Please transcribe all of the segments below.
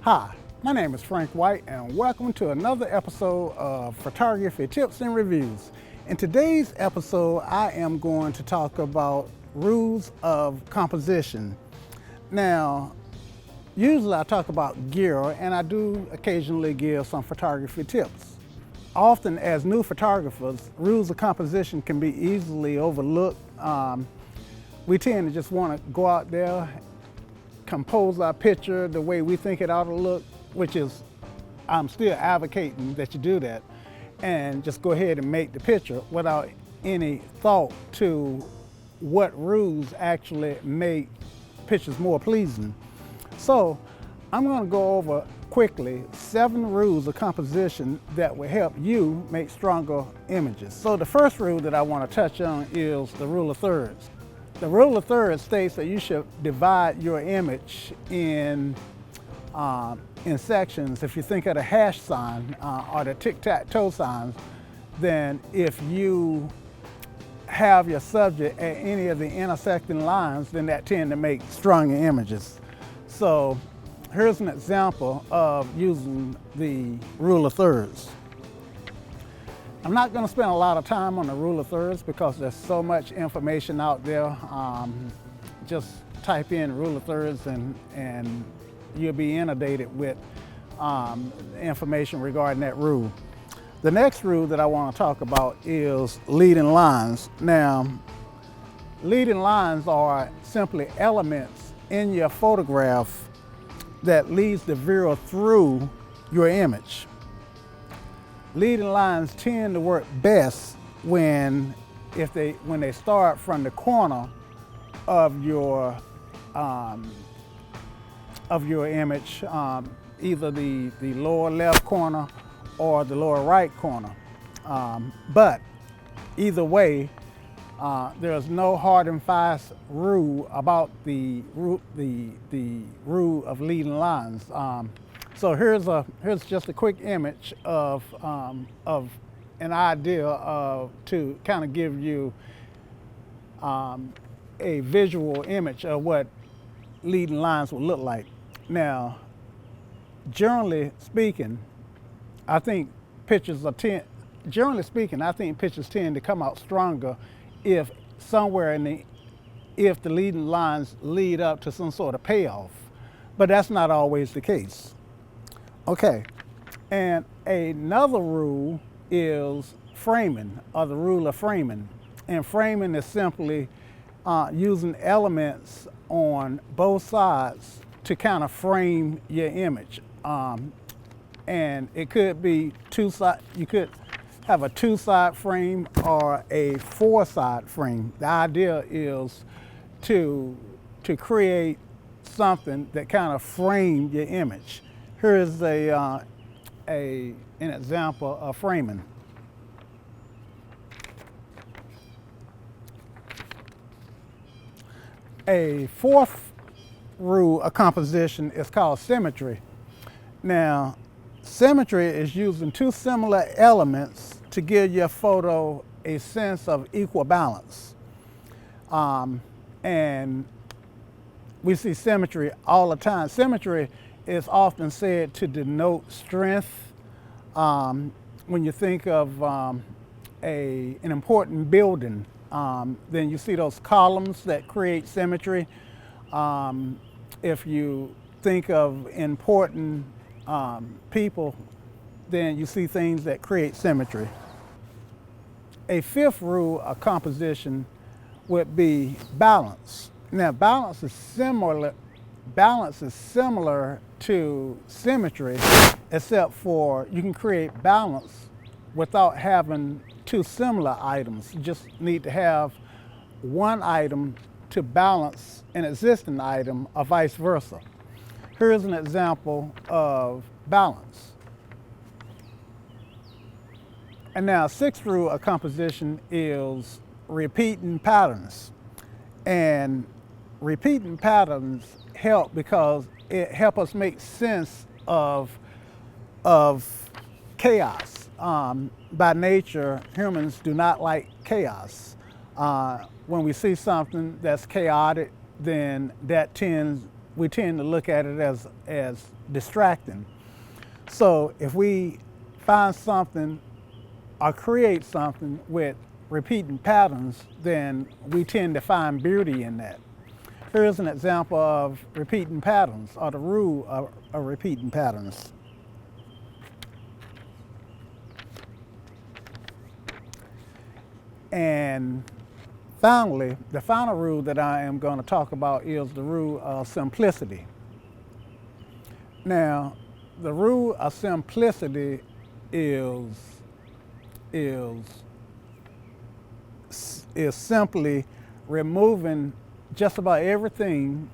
Hi, my name is Frank White and welcome to another episode of Photography Tips and Reviews. In today's episode, I am going to talk about rules of composition. Now, usually I talk about gear and I do occasionally give some photography tips. Often as new photographers, rules of composition can be easily overlooked. We tend to just want to go out there, compose our picture the way we think it ought to look, which is, I'm still advocating that you do that, and just go ahead and make the picture without any thought to what rules actually make pictures more pleasing. So I'm going to go over quickly 7 rules of composition that will help you make stronger images. So the first rule that I want to touch on is the rule of thirds. The rule of thirds states that you should divide your image in sections. If you think of the hash sign or the tic-tac-toe signs, then if you have your subject at any of the intersecting lines, then that tends to make stronger images. So here's an example of using the rule of thirds. I'm not going to spend a lot of time on the rule of thirds because there's so much information out there. Just type in rule of thirds and you'll be inundated with information regarding that rule. The next rule that I want to talk about is leading lines. Now, leading lines are simply elements in your photograph that leads the viewer through your image. Leading lines tend to work best when they start from the corner of your image, either the lower left corner or the lower right corner. But either way, there's no hard and fast rule about the rule of leading lines. So here's just a quick image of an idea to kind of give you a visual image of what leading lines would look like. Now, generally speaking, I think pictures tend to come out stronger if if the leading lines lead up to some sort of payoff, but that's not always the case. Okay, and another rule is framing, or the rule of framing. And framing is simply using elements on both sides to kind of frame your image. And it could be you could have a 2-side frame or a 4-side frame. The idea is to create something that kind of frames your image. Here is an example of framing. A fourth rule of composition is called symmetry. Now, symmetry is using 2 similar elements to give your photo a sense of equal balance. And we see symmetry all the time. Symmetry is often said to denote strength. When you think of an important building, then you see those columns that create symmetry. If you think of important people, then you see things that create symmetry. A 5th rule of composition would be balance. Now, balance is similar to symmetry, except for you can create balance without having 2 similar items. You just need to have one item to balance an existing item, or vice versa. Here's an example of balance. And now, 6th rule of composition is repeating patterns. And repeating patterns help because it helps us make sense of chaos. By nature, humans do not like chaos. When we see something that's chaotic, then that tends we tend to look at it as distracting. So if we find something or create something with repeating patterns, then we tend to find beauty in that. Here's an example of repeating patterns, or the rule of repeating patterns. And finally, the final rule that I am going to talk about is the rule of simplicity. Now, the rule of simplicity is simply removing just about everything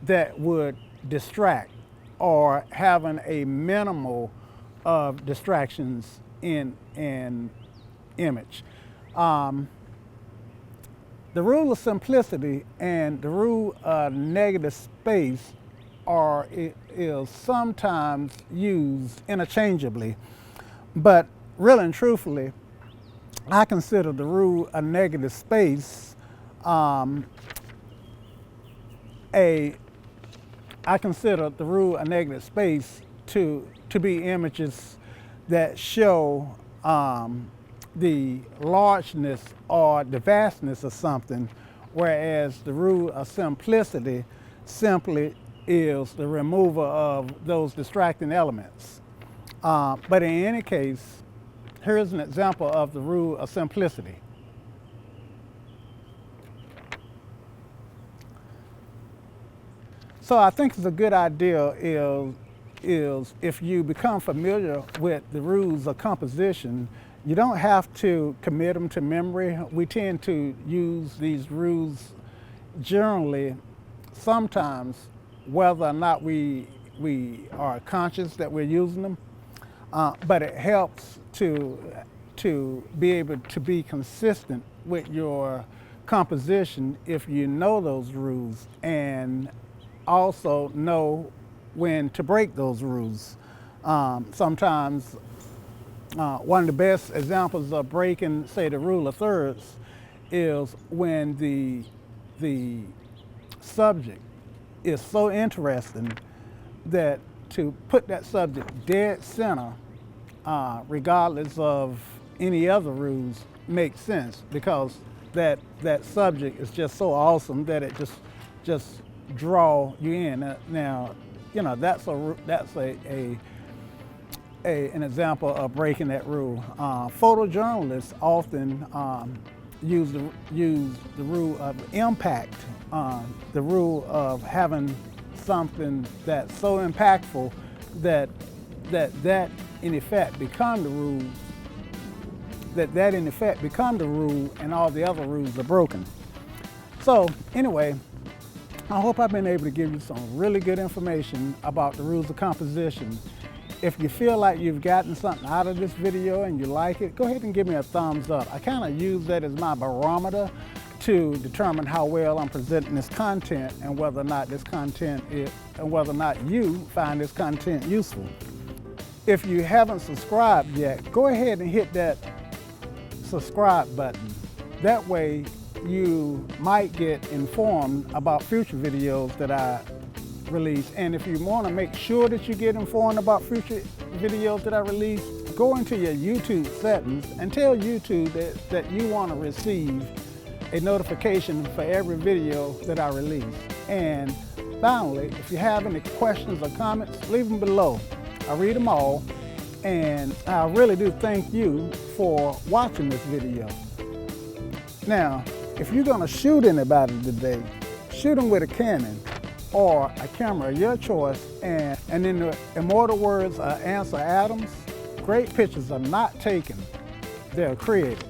that would distract, or having a minimal of distractions in an image. The rule of simplicity and the rule of negative space is sometimes used interchangeably, but really and truthfully, I consider the rule of negative space to be images that show the largeness or the vastness of something, whereas the rule of simplicity simply is the removal of those distracting elements. But in any case, here's an example of the rule of simplicity. So I think it's a good idea is if you become familiar with the rules of composition, you don't have to commit them to memory. We tend to use these rules generally, sometimes, whether or not we are conscious that we're using them, but it helps to be able to be consistent with your composition if you know those rules and also know when to break those rules. Sometimes one of the best examples of breaking, say, the rule of thirds is when the subject is so interesting that to put that subject dead center, regardless of any other rules, makes sense, because that subject is just so awesome that it just draw you in. Now, you know, that's an example of breaking that rule. Photojournalists often use the rule of impact, the rule of having something that's so impactful that in effect become the rule. That in effect become the rule, and all the other rules are broken. So anyway, I hope I've been able to give you some really good information about the rules of composition. If you feel like you've gotten something out of this video and you like it, go ahead and give me a thumbs up. I kind of use that as my barometer to determine how well I'm presenting this content and whether or not whether or not you find this content useful. If you haven't subscribed yet, go ahead and hit that subscribe button. That way you might get informed about future videos that I release. And if you want to make sure that you get informed about future videos that I release, go into your YouTube settings and tell YouTube that you want to receive a notification for every video that I release. And finally, if you have any questions or comments, leave them below. I read them all, and I really do thank you for watching this video. Now, if you're going to shoot anybody today, shoot them with a Canon or a camera of your choice, and in the immortal words of Ansel Adams, great pictures are not taken, they're created.